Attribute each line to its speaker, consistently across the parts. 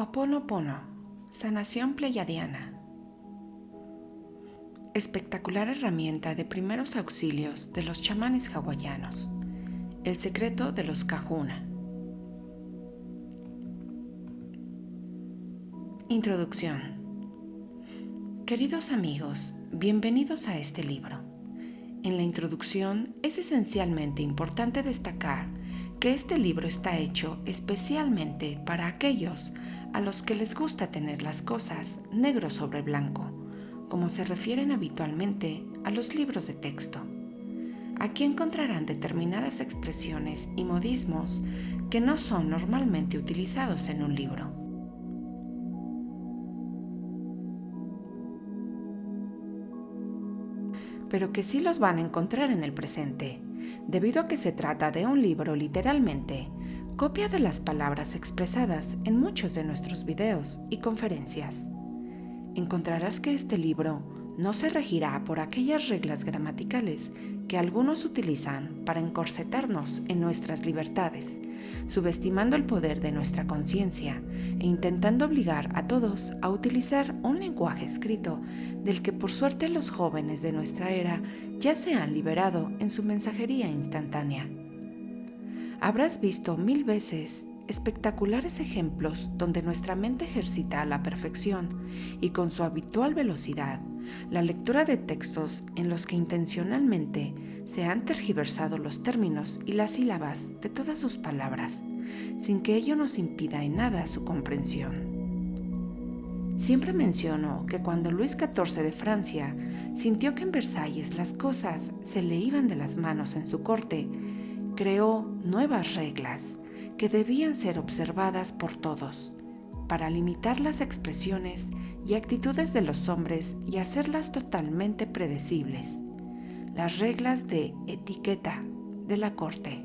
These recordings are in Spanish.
Speaker 1: Ho'oponopono, sanación pleyadiana. Espectacular herramienta de primeros auxilios de los chamanes hawaianos. El secreto de los kahuna. Introducción. Queridos amigos, bienvenidos a este libro. En la introducción es esencialmente importante destacar que este libro está hecho especialmente para aquellos a los que les gusta tener las cosas negro sobre blanco, como se refieren habitualmente a los libros de texto. Aquí encontrarán determinadas expresiones y modismos que no son normalmente utilizados en un libro. Pero que sí los van a encontrar en el presente, debido a que se trata de un libro literalmente copia de las palabras expresadas en muchos de nuestros videos y conferencias. Encontrarás que este libro no se regirá por aquellas reglas gramaticales que algunos utilizan para encorsetarnos en nuestras libertades, subestimando el poder de nuestra conciencia e intentando obligar a todos a utilizar un lenguaje escrito del que por suerte los jóvenes de nuestra era ya se han liberado en su mensajería instantánea. Habrás visto 1000 veces espectaculares ejemplos donde nuestra mente ejercita a la perfección y con su habitual velocidad la lectura de textos en los que intencionalmente se han tergiversado los términos y las sílabas de todas sus palabras, sin que ello nos impida en nada su comprensión. Siempre menciono que cuando Luis XIV de Francia sintió que en Versalles las cosas se le iban de las manos en su corte, creó nuevas reglas que debían ser observadas por todos, para limitar las expresiones y actitudes de los hombres y hacerlas totalmente predecibles. Las reglas de etiqueta de la corte.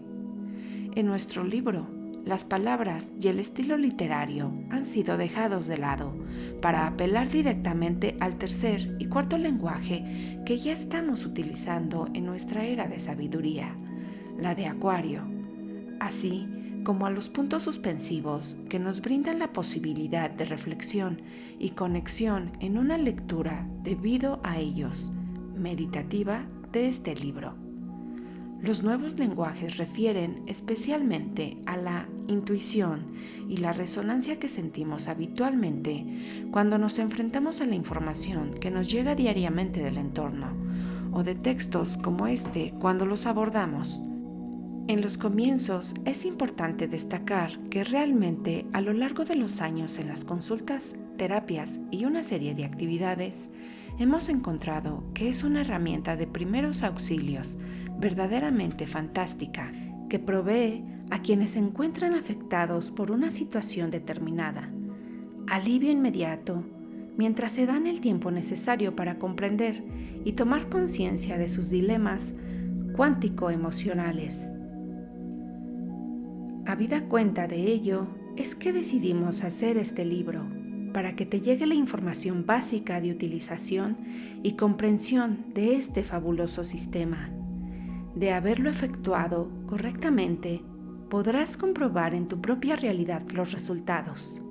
Speaker 1: En nuestro libro, las palabras y el estilo literario han sido dejados de lado para apelar directamente al tercer y cuarto lenguaje que ya estamos utilizando en nuestra era de sabiduría, la de Acuario, así como a los puntos suspensivos que nos brindan la posibilidad de reflexión y conexión en una lectura debido a ellos, meditativa de este libro. Los nuevos lenguajes refieren especialmente a la intuición y la resonancia que sentimos habitualmente cuando nos enfrentamos a la información que nos llega diariamente del entorno, o de textos como este cuando los abordamos. En los comienzos es importante destacar que realmente a lo largo de los años en las consultas, terapias y una serie de actividades, hemos encontrado que es una herramienta de primeros auxilios verdaderamente fantástica que provee a quienes se encuentran afectados por una situación determinada alivio inmediato mientras se dan el tiempo necesario para comprender y tomar conciencia de sus dilemas cuántico-emocionales. Habida cuenta de ello, es que decidimos hacer este libro, para que te llegue la información básica de utilización y comprensión de este fabuloso sistema. De haberlo efectuado correctamente, podrás comprobar en tu propia realidad los resultados.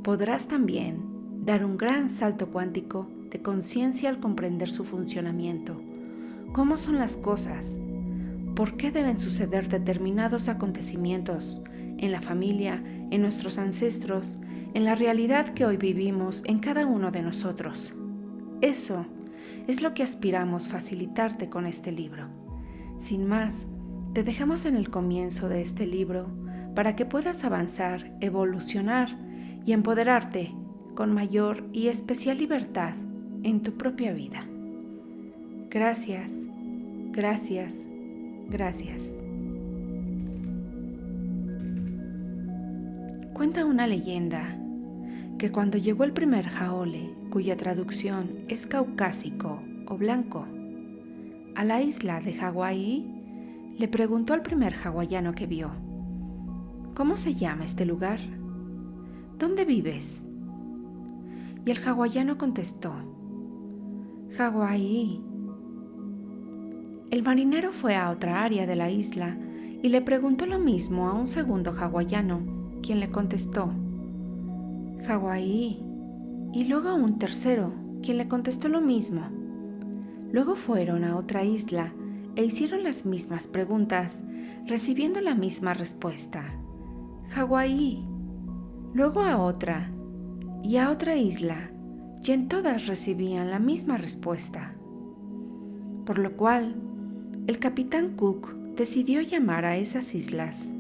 Speaker 1: Podrás también dar un gran salto cuántico de conciencia al comprender su funcionamiento, cómo son las cosas, por qué deben suceder determinados acontecimientos en la familia, en nuestros ancestros, en la realidad que hoy vivimos en cada uno de nosotros. Eso es lo que aspiramos facilitarte con este libro. Sin más, te dejamos en el comienzo de este libro para que puedas avanzar, evolucionar y empoderarte con mayor y especial libertad en tu propia vida. Gracias, gracias, gracias. Cuenta una leyenda que cuando llegó el primer jaole, cuya traducción es caucásico o blanco, a la isla de Hawái, le preguntó al primer hawaiano que vio: ¿cómo se llama este lugar? ¿Dónde vives? Y el hawaiano contestó: Hawái. El marinero fue a otra área de la isla y le preguntó lo mismo a un segundo hawaiano, quien le contestó: Hawái. Y luego a un tercero, quien le contestó lo mismo. Luego fueron a otra isla e hicieron las mismas preguntas, recibiendo la misma respuesta. Hawái. Luego a otra y a otra isla, y en todas recibían la misma respuesta. Por lo cual, el capitán Cook decidió llamar a esas islas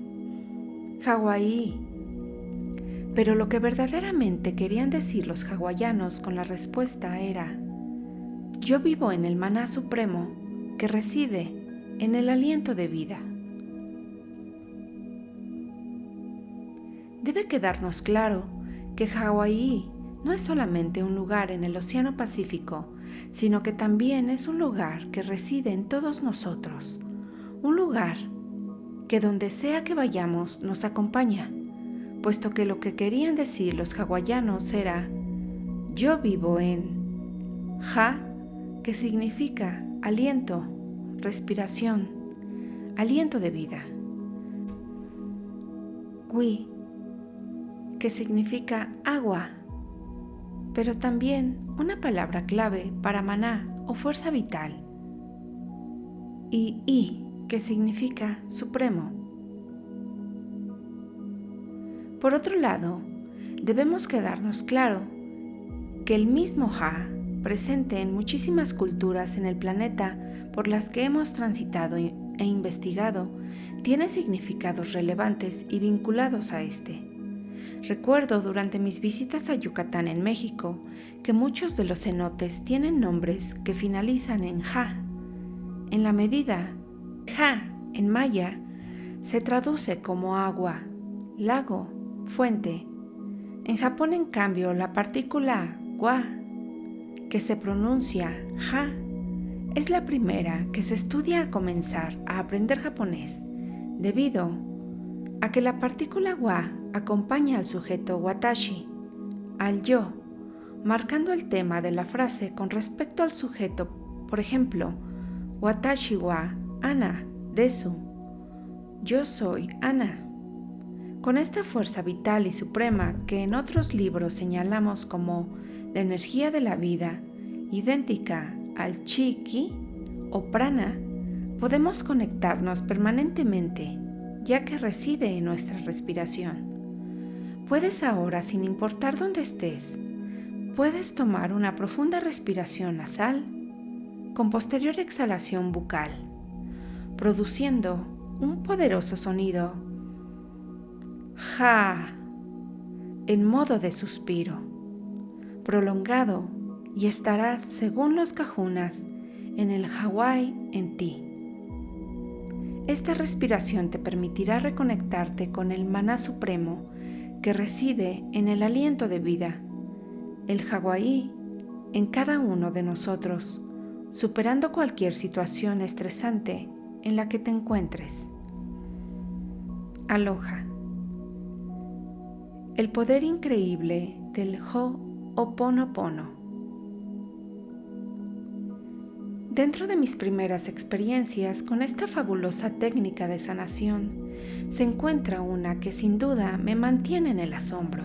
Speaker 1: Hawái. Pero lo que verdaderamente querían decir los hawaianos con la respuesta era: yo vivo en el maná supremo que reside en el aliento de vida. Debe quedarnos claro que Hawái no es solamente un lugar en el Océano Pacífico, sino que también es un lugar que reside en todos nosotros, un lugar que donde sea que vayamos nos acompaña, puesto que lo que querían decir los hawaianos era: yo vivo en Ha, que significa aliento, respiración, aliento de vida. Wi, que significa agua, pero también una palabra clave para maná o fuerza vital. Y I, que significa supremo. Por otro lado, debemos quedarnos claro que el mismo Ha, presente en muchísimas culturas en el planeta por las que hemos transitado e investigado, tiene significados relevantes y vinculados a este. Recuerdo durante mis visitas a Yucatán en México que muchos de los cenotes tienen nombres que finalizan en Ja. En la medida Ja en maya se traduce como agua, lago, fuente. En Japón, en cambio, la partícula wa, que se pronuncia Ja, es la primera que se estudia a comenzar a aprender japonés, debido a que la partícula wa acompaña al sujeto watashi, al yo, marcando el tema de la frase con respecto al sujeto. Por ejemplo, watashi wa Ana desu, yo soy Ana. Con esta fuerza vital y suprema que en otros libros señalamos como la energía de la vida, idéntica al chi-ki o prana, podemos conectarnos permanentemente, ya que reside en nuestra respiración. Puedes ahora, sin importar dónde estés, puedes tomar una profunda respiración nasal con posterior exhalación bucal, produciendo un poderoso sonido Ja, en modo de suspiro, prolongado, y estarás, según los kahunas, en el Hawái en ti. Esta respiración te permitirá reconectarte con el maná supremo que reside en el aliento de vida, el Hawái, en cada uno de nosotros, superando cualquier situación estresante en la que te encuentres. Aloha. El poder increíble del Ho'oponopono. Dentro de mis primeras experiencias con esta fabulosa técnica de sanación, se encuentra una que sin duda me mantiene en el asombro.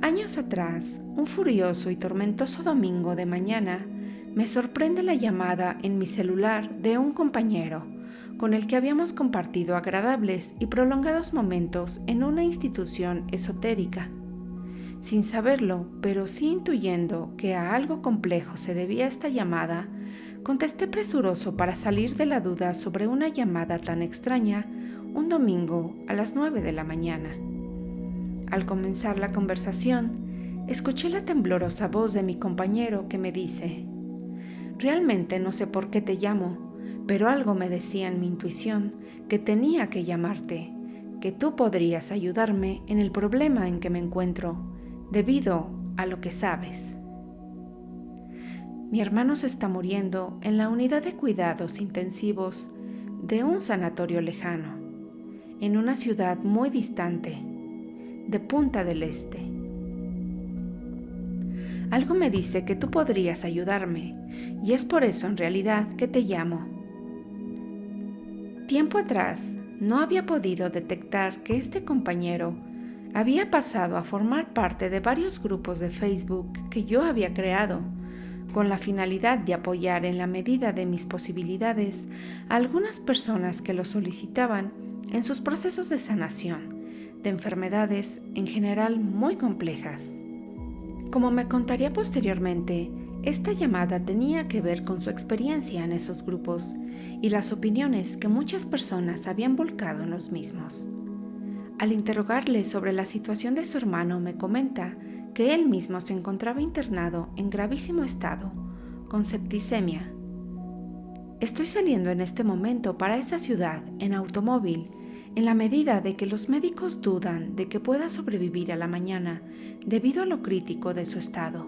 Speaker 1: Años atrás, un furioso y tormentoso domingo de mañana, me sorprende la llamada en mi celular de un compañero con el que habíamos compartido agradables y prolongados momentos en una institución esotérica. Sin saberlo, pero sí intuyendo que a algo complejo se debía esta llamada, contesté presuroso para salir de la duda sobre una llamada tan extraña un domingo a las 9 de la mañana. Al comenzar la conversación, escuché la temblorosa voz de mi compañero que me dice: «Realmente no sé por qué te llamo, pero algo me decía en mi intuición que tenía que llamarte, que tú podrías ayudarme en el problema en que me encuentro, debido a lo que sabes. Mi hermano se está muriendo en la unidad de cuidados intensivos de un sanatorio lejano, en una ciudad muy distante, de Punta del Este. Algo me dice que tú podrías ayudarme, y es por eso en realidad que te llamo. Tiempo atrás no había podido detectar que este compañero Había pasado a formar parte de varios grupos de Facebook que yo había creado, con la finalidad de apoyar en la medida de mis posibilidades a algunas personas que lo solicitaban en sus procesos de sanación de enfermedades en general muy complejas. Como me contaría posteriormente, esta llamada tenía que ver con su experiencia en esos grupos y las opiniones que muchas personas habían volcado en los mismos. Al interrogarle sobre la situación de su hermano, me comenta que él mismo se encontraba internado en gravísimo estado, con septicemia. Estoy saliendo en este momento para esa ciudad en automóvil, en la medida de que los médicos dudan de que pueda sobrevivir a la mañana debido a lo crítico de su estado.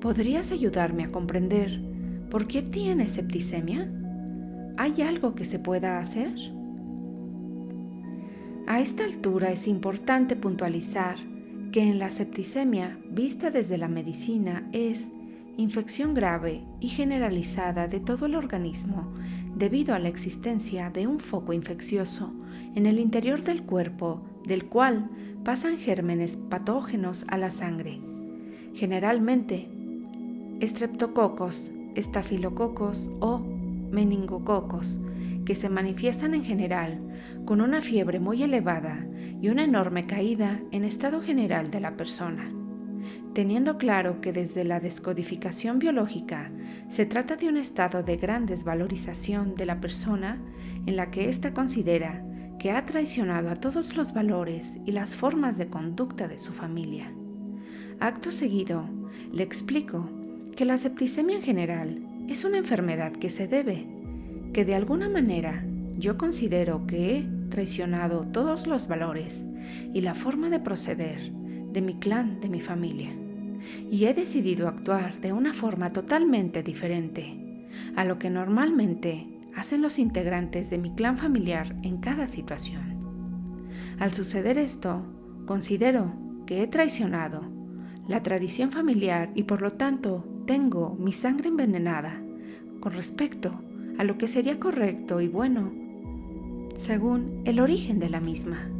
Speaker 1: ¿Podrías ayudarme a comprender por qué tiene septicemia? ¿Hay algo que se pueda hacer? A esta altura es importante puntualizar que en la septicemia, vista desde la medicina, es infección grave y generalizada de todo el organismo debido a la existencia de un foco infeccioso en el interior del cuerpo, del cual pasan gérmenes patógenos a la sangre, generalmente estreptococos, estafilococos o meningococos, que se manifiestan en general con una fiebre muy elevada y una enorme caída en estado general de la persona. Teniendo claro que desde la descodificación biológica se trata de un estado de gran desvalorización de la persona en la que ésta considera que ha traicionado a todos los valores y las formas de conducta de su familia. Acto seguido, le explico que la septicemia en general es una enfermedad que se debe, que de alguna manera yo considero que he traicionado todos los valores y la forma de proceder de mi clan, de mi familia, y he decidido actuar de una forma totalmente diferente a lo que normalmente hacen los integrantes de mi clan familiar en cada situación. Al suceder esto, considero que he traicionado la tradición familiar y por lo tanto tengo mi sangre envenenada con respecto a lo que sería correcto y bueno según el origen de la misma.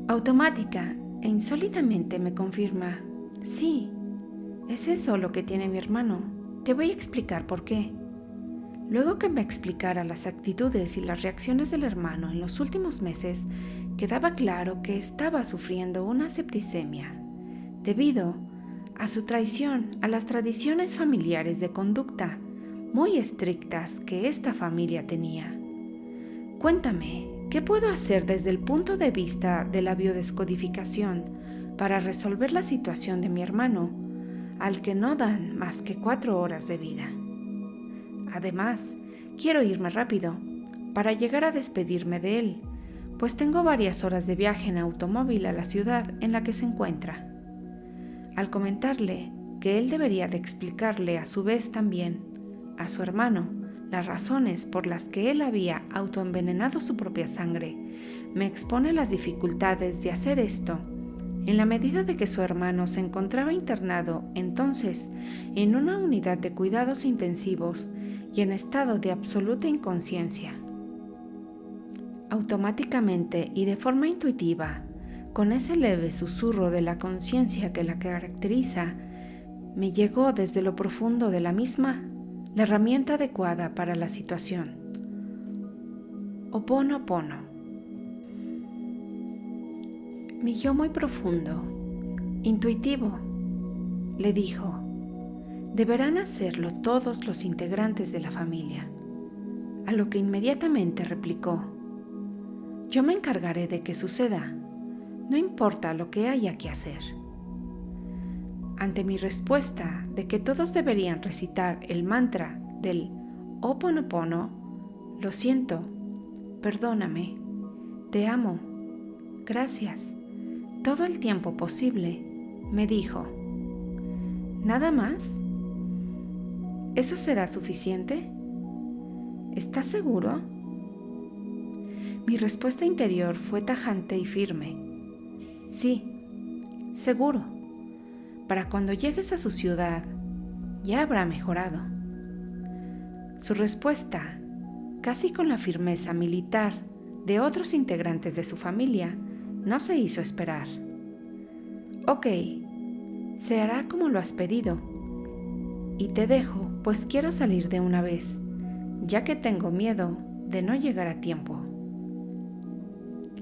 Speaker 1: Automática e insólitamente me confirma: sí, es eso lo que tiene mi hermano. Te voy a explicar por qué. Luego que me explicara las actitudes y las reacciones del hermano en los últimos meses, quedaba claro que estaba sufriendo una septicemia debido a su traición a las tradiciones familiares de conducta muy estrictas que esta familia tenía. Cuéntame, ¿qué puedo hacer desde el punto de vista de la biodescodificación para resolver la situación de mi hermano, al que no dan más que 4 horas de vida? Además, quiero irme rápido para llegar a despedirme de él, pues tengo varias horas de viaje en automóvil a la ciudad en la que se encuentra. Al comentarle que él debería de explicarle a su vez también a su hermano las razones por las que él había autoenvenenado su propia sangre, me expone las dificultades de hacer esto, en la medida de que su hermano se encontraba internado entonces en una unidad de cuidados intensivos y en estado de absoluta inconsciencia. Automáticamente y de forma intuitiva, con ese leve susurro de la conciencia que la caracteriza, me llegó desde lo profundo de la misma la herramienta adecuada para la situación. Ho'oponopono. Mi yo muy profundo, intuitivo, le dijo: deberán hacerlo todos los integrantes de la familia. A lo que inmediatamente replicó: yo me encargaré de que suceda, no importa lo que haya que hacer. Ante mi respuesta de que todos deberían recitar el mantra del Ho'oponopono, lo siento, perdóname, te amo, gracias, todo el tiempo posible, me dijo: ¿nada más? ¿Eso será suficiente? ¿Estás seguro? Mi respuesta interior fue tajante y firme: sí, seguro. Para cuando llegues a su ciudad, ya habrá mejorado. Su respuesta, casi con la firmeza militar de otros integrantes de su familia no se hizo esperar. Ok, se hará como lo has pedido. Y te dejo, pues quiero salir de una vez, ya que tengo miedo de no llegar a tiempo.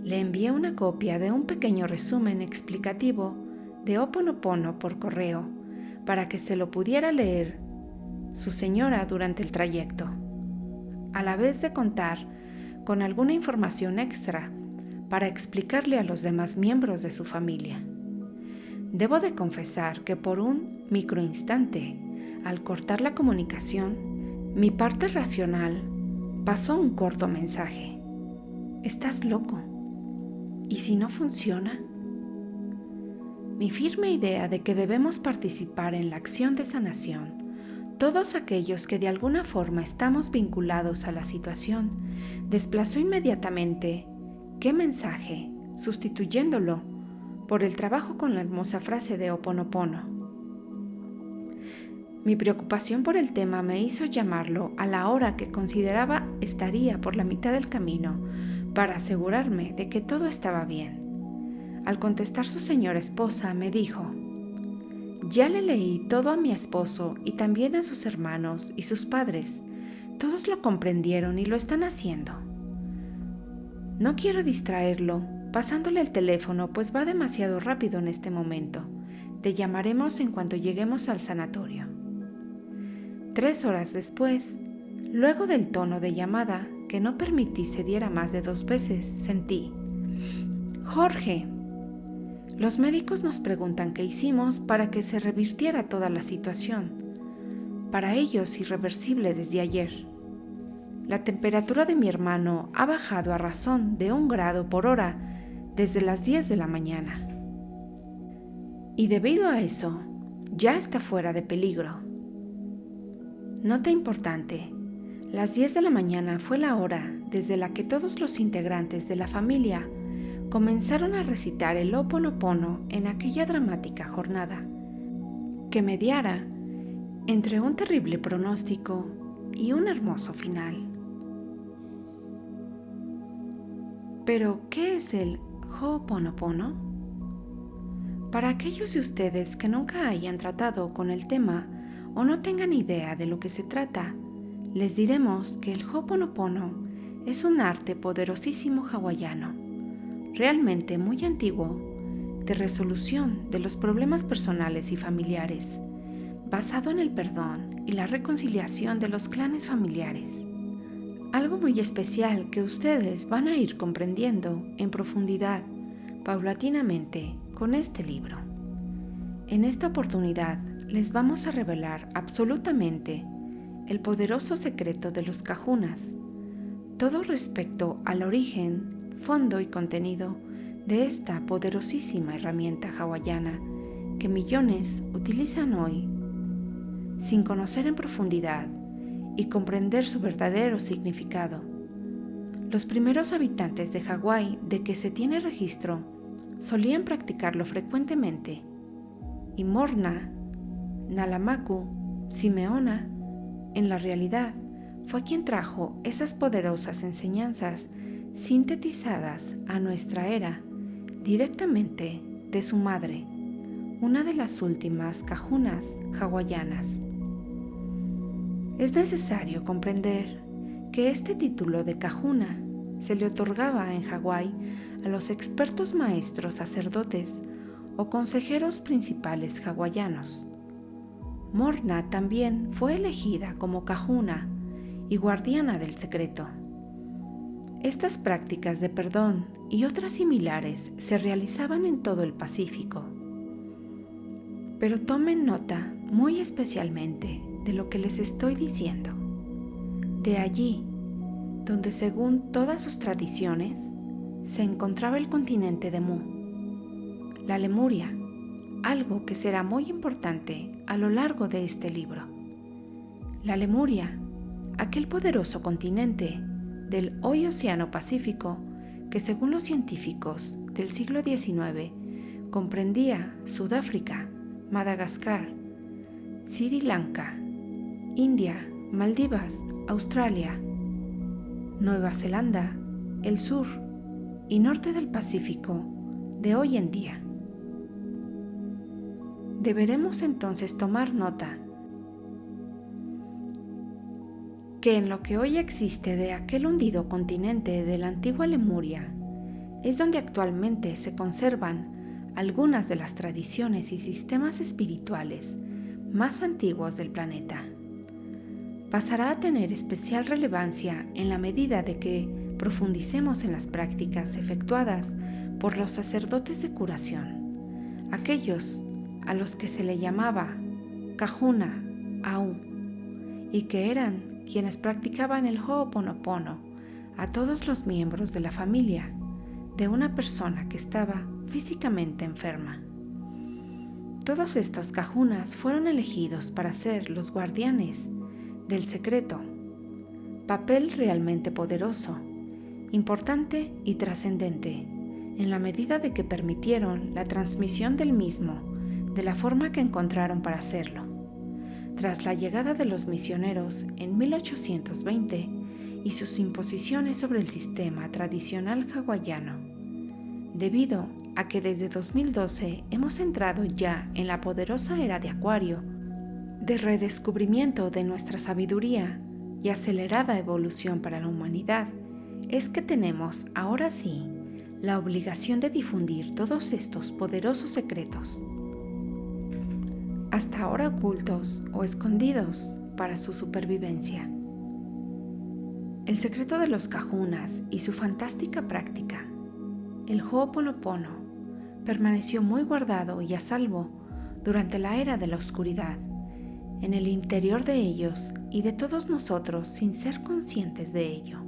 Speaker 1: Le envié una copia de un pequeño resumen explicativo de Ho'oponopono por correo para que se lo pudiera leer su señora durante el trayecto, a la vez de contar con alguna información extra para explicarle a los demás miembros de su familia. Debo de confesar que por un microinstante, al cortar la comunicación, mi parte racional pasó un corto mensaje. ¿Estás loco? ¿Y si no funciona? Mi firme idea de que debemos participar en la acción de sanación, todos aquellos que de alguna forma estamos vinculados a la situación, desplazó inmediatamente ¿qué mensaje?, sustituyéndolo por el trabajo con la hermosa frase de Ho'oponopono. Mi preocupación por el tema me hizo llamarlo a la hora que consideraba estaría por la mitad del camino para asegurarme de que todo estaba bien. Al contestar su señora esposa me dijo: ya le leí todo a mi esposo y también a sus hermanos y sus padres. Todos lo comprendieron y lo están haciendo. No quiero distraerlo, pasándole el teléfono, pues va demasiado rápido en este momento. Te llamaremos en cuanto lleguemos al sanatorio. 3 horas después, luego del tono de llamada, que no permití se diera más de 2 veces, sentí: Jorge, los médicos nos preguntan qué hicimos para que se revirtiera toda la situación. Para ellos irreversible desde ayer. La temperatura de mi hermano ha bajado a razón de 1 grado por hora desde las 10 de la mañana. Y debido a eso, ya está fuera de peligro. Nota importante: las 10 de la mañana fue la hora desde la que todos los integrantes de la familia comenzaron a recitar el Ho'oponopono en aquella dramática jornada, que mediara entre un terrible pronóstico y un hermoso final. Pero, ¿qué es el Ho'oponopono? Para aquellos de ustedes que nunca hayan tratado con el tema o no tengan idea de lo que se trata, les diremos que el Ho'oponopono es un arte poderosísimo hawaiano, realmente muy antiguo, de resolución de los problemas personales y familiares, basado en el perdón y la reconciliación de los clanes familiares. Algo muy especial que ustedes van a ir comprendiendo en profundidad, paulatinamente, con este libro. En esta oportunidad les vamos a revelar absolutamente el poderoso secreto de los kahunas, todo respecto al origen, fondo y contenido de esta poderosísima herramienta hawaiana que millones utilizan hoy sin conocer en profundidad y comprender su verdadero significado. Los primeros habitantes de Hawái de que se tiene registro solían practicarlo frecuentemente, y Morna, Nalamaku, Simeona, en la realidad, fue quien trajo esas poderosas enseñanzas sintetizadas a nuestra era directamente de su madre, una de las últimas kahunas hawaianas. Es necesario comprender que este título de kahuna se le otorgaba en Hawái a los expertos maestros sacerdotes o consejeros principales hawaianos. Morna también fue elegida como kahuna y guardiana del secreto. Estas prácticas de perdón y otras similares se realizaban en todo el Pacífico. Pero tomen nota muy especialmente de lo que les estoy diciendo. De allí, donde según todas sus tradiciones, se encontraba el continente de Mu, la Lemuria, algo que será muy importante a lo largo de este libro. La Lemuria, aquel poderoso continente del hoy Océano Pacífico que según los científicos del siglo XIX comprendía Sudáfrica, Madagascar, Sri Lanka, India, Maldivas, Australia, Nueva Zelanda, el sur y norte del Pacífico de hoy en día. Deberemos entonces tomar nota que en lo que hoy existe de aquel hundido continente de la antigua Lemuria es donde actualmente se conservan algunas de las tradiciones y sistemas espirituales más antiguos del planeta. Pasará a tener especial relevancia en la medida de que profundicemos en las prácticas efectuadas por los sacerdotes de curación, aquellos a los que se le llamaba Kahuna Au, y que eran quienes practicaban el Ho'oponopono a todos los miembros de la familia de una persona que estaba físicamente enferma. Todos estos kahunas fueron elegidos para ser los guardianes del secreto, papel realmente poderoso, importante y trascendente, en la medida de que permitieron la transmisión del mismo de la forma que encontraron para hacerlo. Tras la llegada de los misioneros en 1820 y sus imposiciones sobre el sistema tradicional hawaiano, debido a que desde 2012 hemos entrado ya en la poderosa era de Acuario, de redescubrimiento de nuestra sabiduría y acelerada evolución para la humanidad, es que tenemos ahora sí la obligación de difundir todos estos poderosos secretos, hasta ahora ocultos o escondidos para su supervivencia. El secreto de los kahunas y su fantástica práctica, el Ho'oponopono, permaneció muy guardado y a salvo durante la era de la oscuridad, en el interior de ellos y de todos nosotros sin ser conscientes de ello.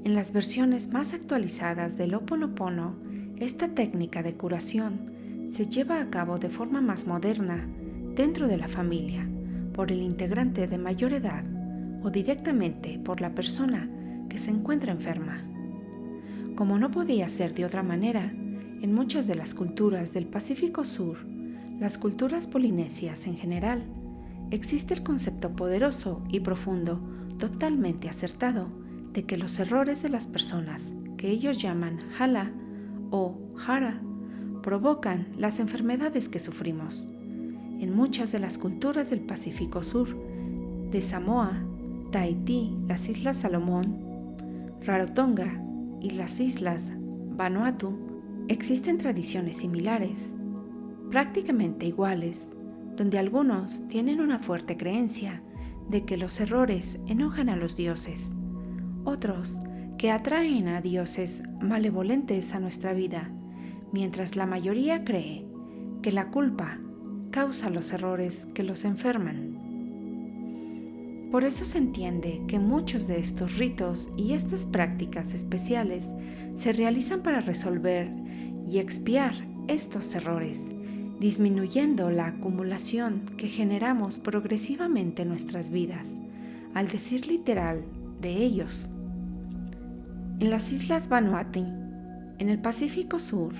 Speaker 1: En las versiones más actualizadas del Ho'oponopono, esta técnica de curación se lleva a cabo de forma más moderna dentro de la familia, por el integrante de mayor edad o directamente por la persona que se encuentra enferma. Como no podía ser de otra manera, en muchas de las culturas del Pacífico Sur, las culturas polinesias en general, existe el concepto poderoso y profundo, totalmente acertado, de que los errores de las personas, que ellos llaman hala o hara, provocan las enfermedades que sufrimos. En muchas de las culturas del Pacífico Sur, de Samoa, Tahití, las Islas Salomón, Rarotonga y las Islas Vanuatu, existen tradiciones similares, prácticamente iguales, donde algunos tienen una fuerte creencia de que los errores enojan a los dioses, otros que atraen a dioses malevolentes a nuestra vida, mientras la mayoría cree que la culpa causa los errores que los enferman. Por eso se entiende que muchos de estos ritos y estas prácticas especiales se realizan para resolver y expiar estos errores, disminuyendo la acumulación que generamos progresivamente en nuestras vidas, al decir literal de ellos. En las Islas Vanuatu, en el Pacífico Sur,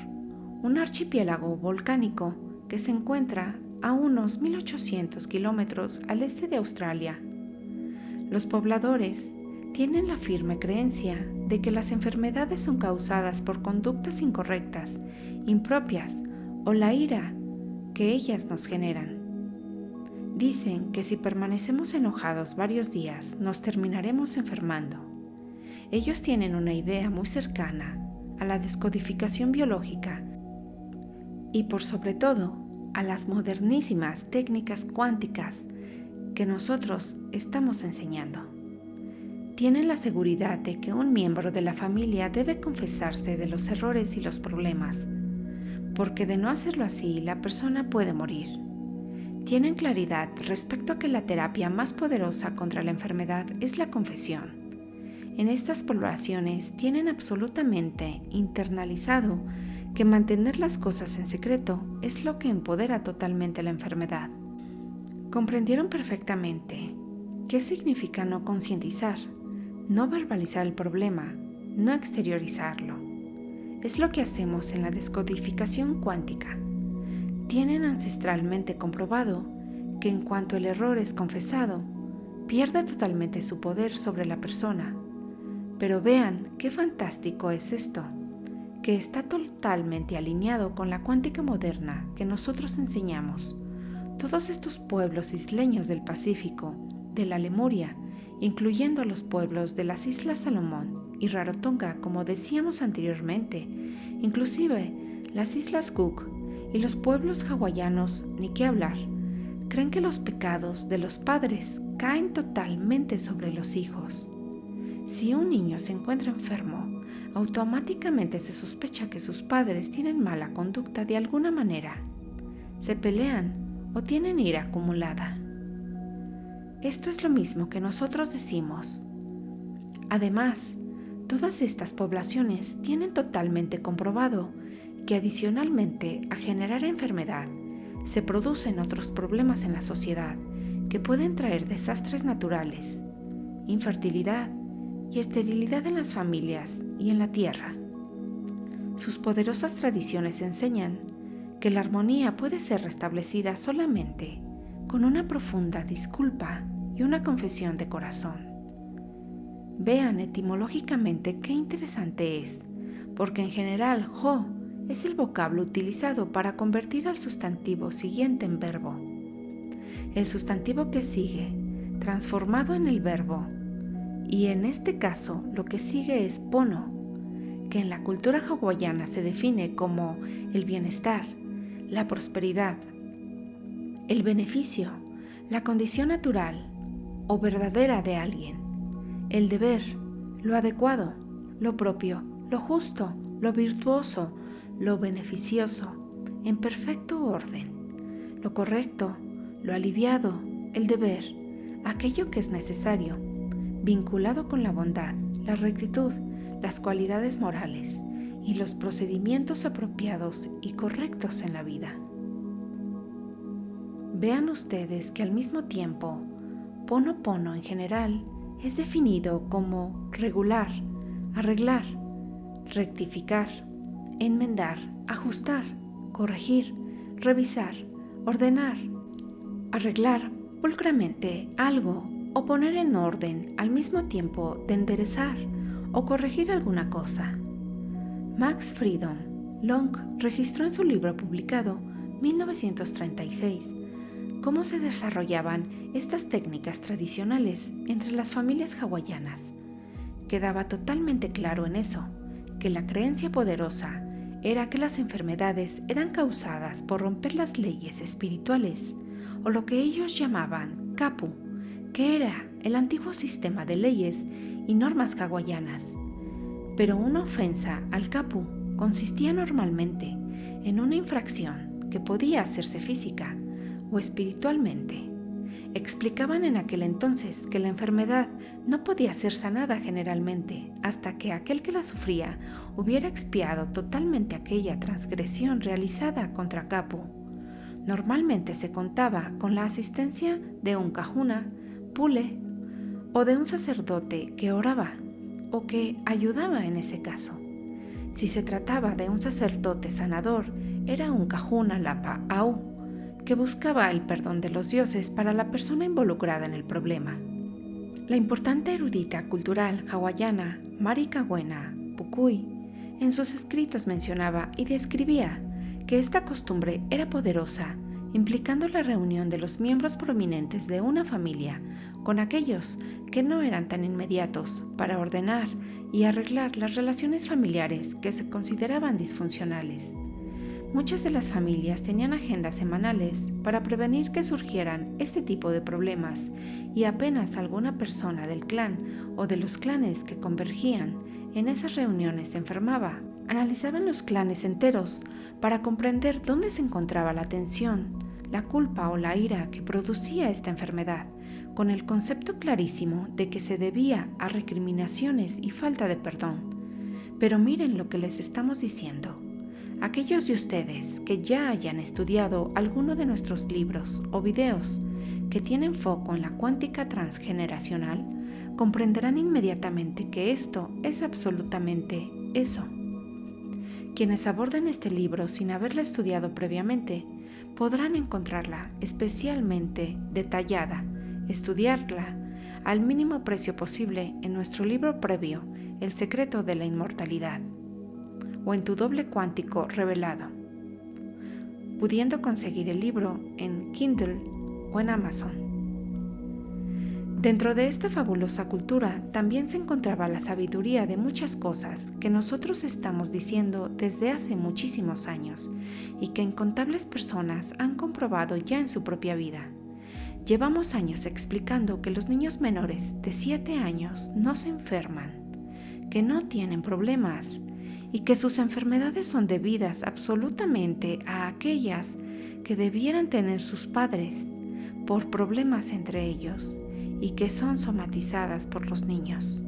Speaker 1: un archipiélago volcánico que se encuentra a unos 1800 kilómetros al este de Australia, los pobladores tienen la firme creencia de que las enfermedades son causadas por conductas incorrectas, impropias o la ira que ellas nos generan. Dicen que si permanecemos enojados varios días nos terminaremos enfermando. Ellos tienen una idea muy cercana a la descodificación biológica y por sobre todo a las modernísimas técnicas cuánticas que nosotros estamos enseñando. Tienen la seguridad de que un miembro de la familia debe confesarse de los errores y los problemas, porque de no hacerlo así la persona puede morir. Tienen claridad respecto a que la terapia más poderosa contra la enfermedad es la confesión. En estas poblaciones tienen absolutamente internalizado que mantener las cosas en secreto es lo que empodera totalmente la enfermedad. Comprendieron perfectamente qué significa no concientizar, no verbalizar el problema, no exteriorizarlo. Es lo que hacemos en la descodificación cuántica. Tienen ancestralmente comprobado que en cuanto el error es confesado, pierde totalmente su poder sobre la persona. Pero vean qué fantástico es esto, que está totalmente alineado con la cuántica moderna que nosotros enseñamos. Todos estos pueblos isleños del Pacífico, de la Lemuria, incluyendo los pueblos de las Islas Salomón y Rarotonga, como decíamos anteriormente, inclusive las Islas Cook y los pueblos hawaianos, ni qué hablar, creen que los pecados de los padres caen totalmente sobre los hijos. Si un niño se encuentra enfermo, automáticamente se sospecha que sus padres tienen mala conducta de alguna manera, se pelean o tienen ira acumulada. Esto es lo mismo que nosotros decimos. Además, todas estas poblaciones tienen totalmente comprobado que adicionalmente a generar enfermedad, se producen otros problemas en la sociedad que pueden traer desastres naturales, infertilidad y esterilidad en las familias y en la tierra. Sus poderosas tradiciones enseñan que la armonía puede ser restablecida solamente con una profunda disculpa y una confesión de corazón. Vean etimológicamente qué interesante es, porque en general ho es el vocablo utilizado para convertir al sustantivo siguiente en verbo. El sustantivo que sigue, transformado en el verbo, y en este caso lo que sigue es pono, que en la cultura hawaiana se define como el bienestar, la prosperidad, el beneficio, la condición natural o verdadera de alguien, el deber, lo adecuado, lo propio, lo justo, lo virtuoso, lo beneficioso, en perfecto orden, lo correcto, lo aliviado, el deber, aquello que es necesario, vinculado con la bondad, la rectitud, las cualidades morales y los procedimientos apropiados y correctos en la vida. Vean ustedes que al mismo tiempo, Ponopono en general es definido como regular, arreglar, rectificar, enmendar, ajustar, corregir, revisar, ordenar, arreglar pulcramente algo o poner en orden al mismo tiempo de enderezar o corregir alguna cosa. Max Freedom Long registró en su libro publicado 1936 cómo se desarrollaban estas técnicas tradicionales entre las familias hawaianas. Quedaba totalmente claro en eso, que la creencia poderosa era que las enfermedades eran causadas por romper las leyes espirituales, o lo que ellos llamaban kapu, que era el antiguo sistema de leyes y normas hawaianas. Pero una ofensa al kapu consistía normalmente en una infracción que podía hacerse física o espiritualmente. Explicaban en aquel entonces que la enfermedad no podía ser sanada generalmente hasta que aquel que la sufría hubiera expiado totalmente aquella transgresión realizada contra kapu. Normalmente se contaba con la asistencia de un kahuna, pule o de un sacerdote que oraba o que ayudaba en ese caso. Si se trataba de un sacerdote sanador, era un kahuna lapa au, que buscaba el perdón de los dioses para la persona involucrada en el problema. La importante erudita cultural hawaiana Mari Kawena Pukui en sus escritos mencionaba y describía que esta costumbre era poderosa, implicando la reunión de los miembros prominentes de una familia con aquellos que no eran tan inmediatos para ordenar y arreglar las relaciones familiares que se consideraban disfuncionales. Muchas de las familias tenían agendas semanales para prevenir que surgieran este tipo de problemas y apenas alguna persona del clan o de los clanes que convergían en esas reuniones se enfermaba. Analizaban los clanes enteros para comprender dónde se encontraba la tensión, la culpa o la ira que producía esta enfermedad, con el concepto clarísimo de que se debía a recriminaciones y falta de perdón. Pero miren lo que les estamos diciendo. Aquellos de ustedes que ya hayan estudiado alguno de nuestros libros o videos que tienen foco en la cuántica transgeneracional, comprenderán inmediatamente que esto es absolutamente eso. Quienes aborden este libro sin haberla estudiado previamente, podrán encontrarla especialmente detallada, estudiarla al mínimo precio posible en nuestro libro previo, El secreto de la inmortalidad, o en tu doble cuántico revelado, pudiendo conseguir el libro en Kindle o en Amazon. Dentro de esta fabulosa cultura también se encontraba la sabiduría de muchas cosas que nosotros estamos diciendo desde hace muchísimos años y que incontables personas han comprobado ya en su propia vida. Llevamos años explicando que los niños menores de 7 años no se enferman, que no tienen problemas y que sus enfermedades son debidas absolutamente a aquellas que debieran tener sus padres por problemas entre ellos y que son somatizadas por los niños.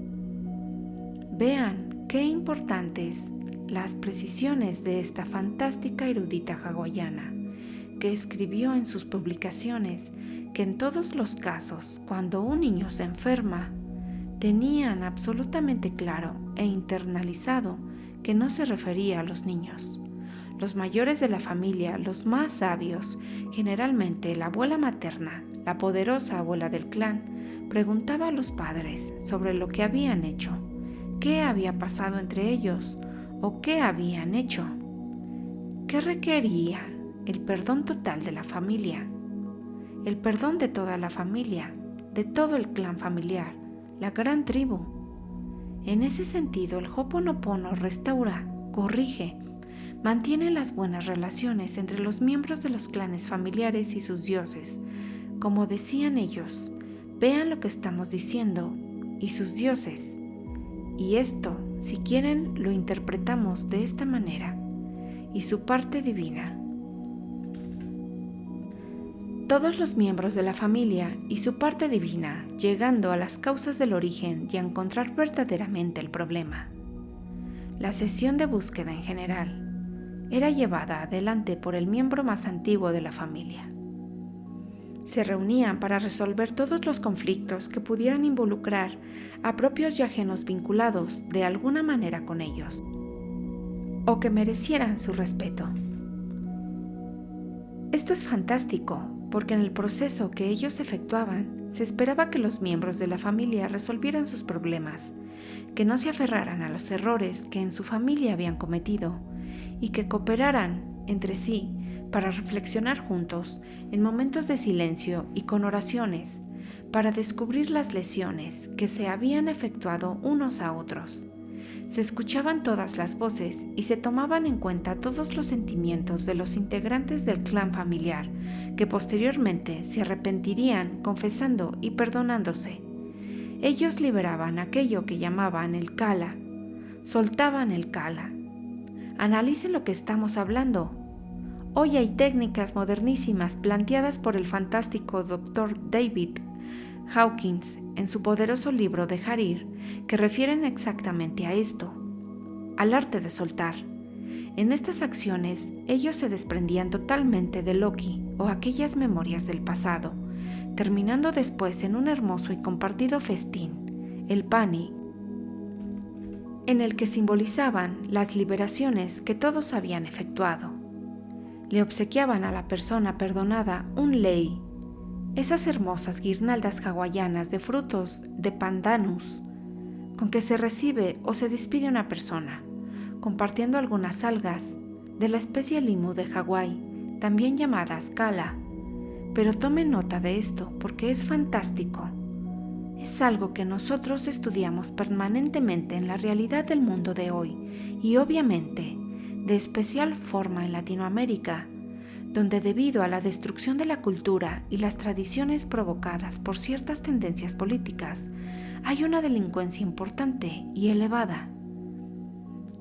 Speaker 1: Vean qué importantes las precisiones de esta fantástica erudita hawaiana, que escribió en sus publicaciones que en todos los casos, cuando un niño se enferma, tenían absolutamente claro e internalizado que no se refería a los niños. Los mayores de la familia, los más sabios, generalmente la abuela materna, la poderosa abuela del clan, preguntaba a los padres sobre lo que habían hecho, qué había pasado entre ellos o qué habían hecho, qué requería el perdón total de la familia, el perdón de toda la familia, de todo el clan familiar, la gran tribu. En ese sentido, el Ho'oponopono restaura, corrige, mantiene las buenas relaciones entre los miembros de los clanes familiares y sus dioses. Como decían ellos, vean lo que estamos diciendo y sus dioses. Y esto, si quieren, lo interpretamos de esta manera. Y su parte divina. Todos los miembros de la familia y su parte divina, llegando a las causas del origen y a encontrar verdaderamente el problema. La sesión de búsqueda en general era llevada adelante por el miembro más antiguo de la familia. Se reunían para resolver todos los conflictos que pudieran involucrar a propios y ajenos vinculados de alguna manera con ellos, o que merecieran su respeto. Esto es fantástico, porque en el proceso que ellos efectuaban, se esperaba que los miembros de la familia resolvieran sus problemas, que no se aferraran a los errores que en su familia habían cometido, y que cooperaran entre sí para reflexionar juntos en momentos de silencio y con oraciones, para descubrir las lesiones que se habían efectuado unos a otros. Se escuchaban todas las voces y se tomaban en cuenta todos los sentimientos de los integrantes del clan familiar, que posteriormente se arrepentirían confesando y perdonándose. Ellos liberaban aquello que llamaban el kala, soltaban el kala. Analicen lo que estamos hablando. Hoy hay técnicas modernísimas planteadas por el fantástico Dr. David Hawkins en su poderoso libro de Harir que refieren exactamente a esto, al arte de soltar. En estas acciones, ellos se desprendían totalmente de Loki o aquellas memorias del pasado, terminando después en un hermoso y compartido festín, el Pani, en el que simbolizaban las liberaciones que todos habían efectuado. Le obsequiaban a la persona perdonada un lei, esas hermosas guirnaldas hawaianas de frutos de pandanus, con que se recibe o se despide una persona, compartiendo algunas algas de la especie limu de Hawái, también llamadas kala. Pero tome nota de esto porque es fantástico. Es algo que nosotros estudiamos permanentemente en la realidad del mundo de hoy y obviamente de especial forma en Latinoamérica, donde debido a la destrucción de la cultura y las tradiciones provocadas por ciertas tendencias políticas, hay una delincuencia importante y elevada.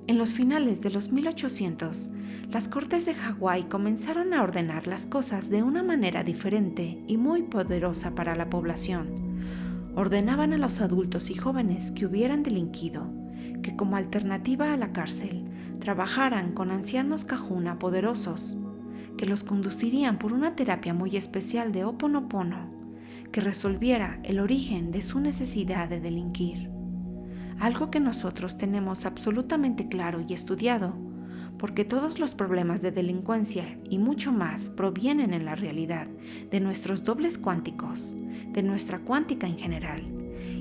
Speaker 1: En los finales de los 1800, las cortes de Hawái comenzaron a ordenar las cosas de una manera diferente y muy poderosa para la población. Ordenaban a los adultos y jóvenes que hubieran delinquido, que como alternativa a la cárcel, trabajaran con ancianos kahuna poderosos, que los conducirían por una terapia muy especial de Ho'oponopono, que resolviera el origen de su necesidad de delinquir. Algo que nosotros tenemos absolutamente claro y estudiado, porque todos los problemas de delincuencia y mucho más provienen en la realidad de nuestros dobles cuánticos, de nuestra cuántica en general,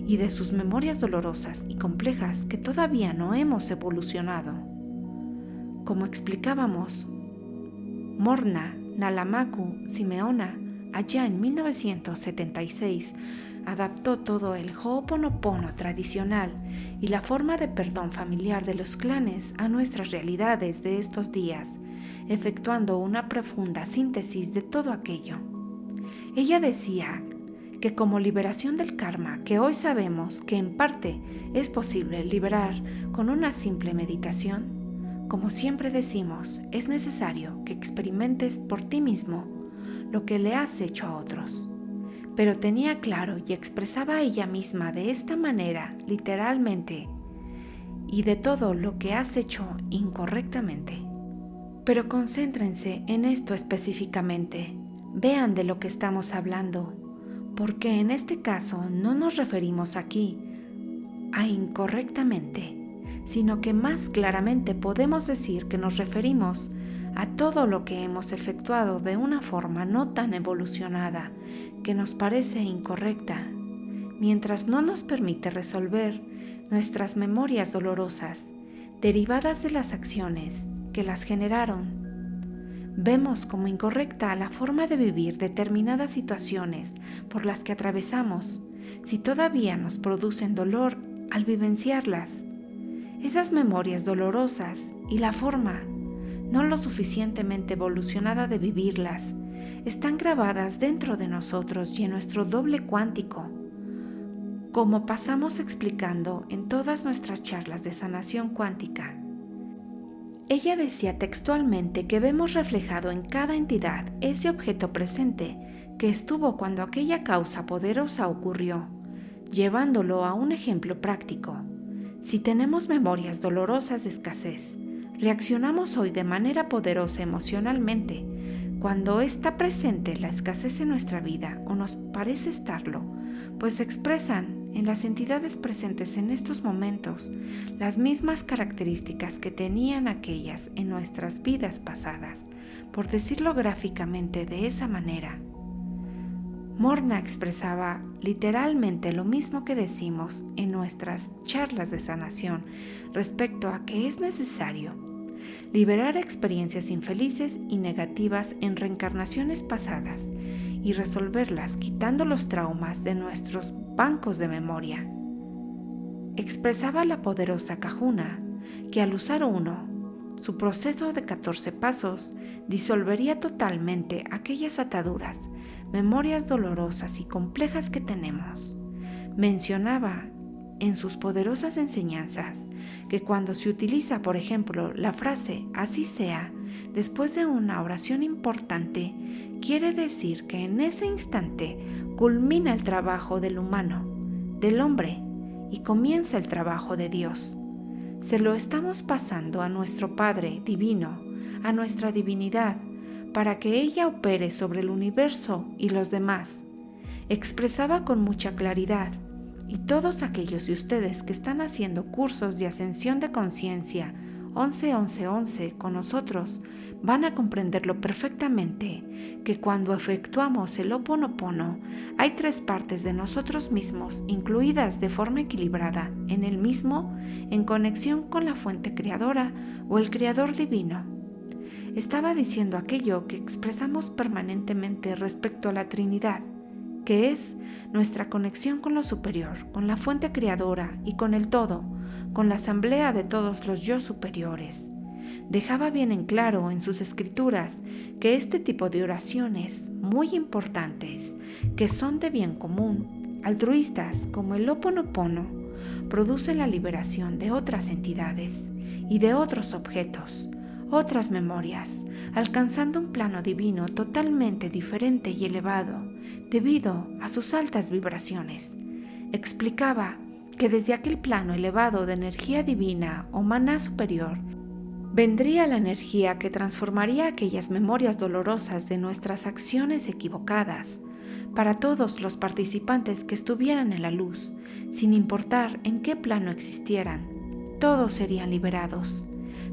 Speaker 1: y de sus memorias dolorosas y complejas que todavía no hemos evolucionado. Como explicábamos, Morna Nalamaku Simeona, allá en 1976, adaptó todo el Ho'oponopono tradicional y la forma de perdón familiar de los clanes a nuestras realidades de estos días, efectuando una profunda síntesis de todo aquello. Ella decía que como liberación del karma, que hoy sabemos que en parte es posible liberar con una simple meditación, como siempre decimos, es necesario que experimentes por ti mismo lo que le has hecho a otros. Pero tenía claro y expresaba ella misma de esta manera, literalmente, y de todo lo que has hecho incorrectamente. Pero concéntrense en esto específicamente, vean de lo que estamos hablando, porque en este caso no nos referimos aquí a incorrectamente, sino que más claramente podemos decir que nos referimos a todo lo que hemos efectuado de una forma no tan evolucionada, que nos parece incorrecta, mientras no nos permite resolver nuestras memorias dolorosas derivadas de las acciones que las generaron. Vemos como incorrecta la forma de vivir determinadas situaciones por las que atravesamos, si todavía nos producen dolor al vivenciarlas. Esas memorias dolorosas y la forma no lo suficientemente evolucionada de vivirlas están grabadas dentro de nosotros y en nuestro doble cuántico, como pasamos explicando en todas nuestras charlas de sanación cuántica. Ella decía textualmente que vemos reflejado en cada entidad ese objeto presente que estuvo cuando aquella causa poderosa ocurrió, llevándolo a un ejemplo práctico. Si tenemos memorias dolorosas de escasez, reaccionamos hoy de manera poderosa emocionalmente cuando está presente la escasez en nuestra vida o nos parece estarlo, pues se expresan en las entidades presentes en estos momentos las mismas características que tenían aquellas en nuestras vidas pasadas, por decirlo gráficamente de esa manera. Morna expresaba literalmente lo mismo que decimos en nuestras charlas de sanación respecto a que es necesario liberar experiencias infelices y negativas en reencarnaciones pasadas y resolverlas quitando los traumas de nuestros bancos de memoria. Expresaba la poderosa Kahuna que al usar su proceso de 14 pasos disolvería totalmente aquellas ataduras, memorias dolorosas y complejas que tenemos. Mencionaba en sus poderosas enseñanzas que cuando se utiliza, por ejemplo, la frase así sea, después de una oración importante, quiere decir que en ese instante culmina el trabajo del humano, del hombre, y comienza el trabajo de Dios. Se lo estamos pasando a nuestro Padre Divino, a nuestra divinidad, para que ella opere sobre el universo y los demás. Expresaba con mucha claridad, y todos aquellos de ustedes que están haciendo cursos de ascensión de conciencia 11-11-11 con nosotros van a comprenderlo perfectamente, que cuando efectuamos el Ho'oponopono hay 3 partes de nosotros mismos incluidas de forma equilibrada en el mismo, en conexión con la fuente creadora o el creador divino. Estaba diciendo aquello que expresamos permanentemente respecto a la Trinidad, que es nuestra conexión con lo superior, con la fuente creadora y con el todo, con la asamblea de todos los yo superiores. Dejaba bien en claro en sus escrituras que este tipo de oraciones muy importantes, que son de bien común, altruistas como el Ho'oponopono, producen la liberación de otras entidades y de otros objetos, otras memorias, alcanzando un plano divino totalmente diferente y elevado debido a sus altas vibraciones. Explicaba que desde aquel plano elevado de energía divina o maná superior vendría la energía que transformaría aquellas memorias dolorosas de nuestras acciones equivocadas para todos los participantes que estuvieran en la luz, sin importar en qué plano existieran. Todos serían liberados.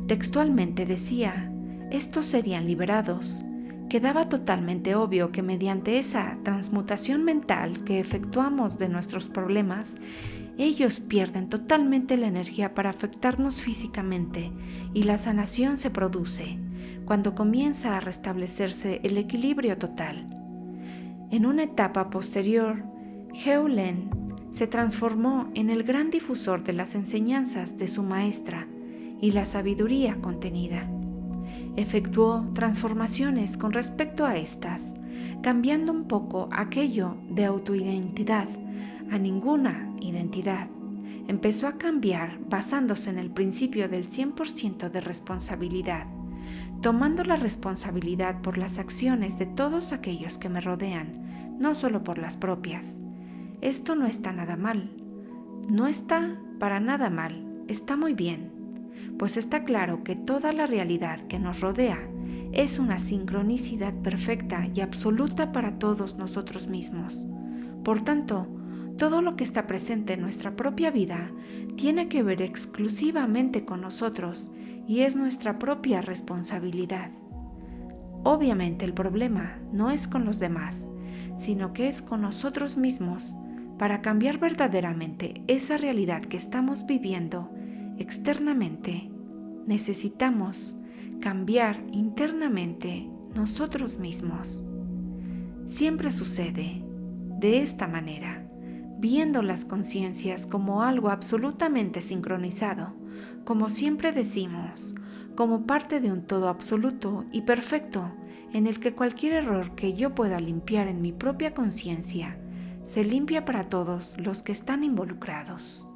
Speaker 1: Textualmente decía, estos serían liberados, Quedaba totalmente obvio que mediante esa transmutación mental que efectuamos de nuestros problemas, ellos pierden totalmente la energía para afectarnos físicamente y la sanación se produce cuando comienza a restablecerse el equilibrio total. En una etapa posterior, Heolen se transformó en el gran difusor de las enseñanzas de su maestra y la sabiduría contenida. Efectuó transformaciones con respecto a estas, cambiando un poco aquello de autoidentidad a ninguna identidad. Empezó a cambiar basándose en el principio del 100% de responsabilidad, tomando la responsabilidad por las acciones de todos aquellos que me rodean, no solo por las propias. Esto no está nada mal. No está para nada mal, está muy bien. Pues está claro que toda la realidad que nos rodea es una sincronicidad perfecta y absoluta para todos nosotros mismos. Por tanto, todo lo que está presente en nuestra propia vida tiene que ver exclusivamente con nosotros y es nuestra propia responsabilidad. Obviamente el problema no es con los demás, sino que es con nosotros mismos. Para cambiar verdaderamente esa realidad que estamos viviendo externamente, necesitamos cambiar internamente nosotros mismos. Siempre sucede de esta manera, viendo las conciencias como algo absolutamente sincronizado, como siempre decimos, como parte de un todo absoluto y perfecto, en el que cualquier error que yo pueda limpiar en mi propia conciencia, se limpia para todos los que están involucrados.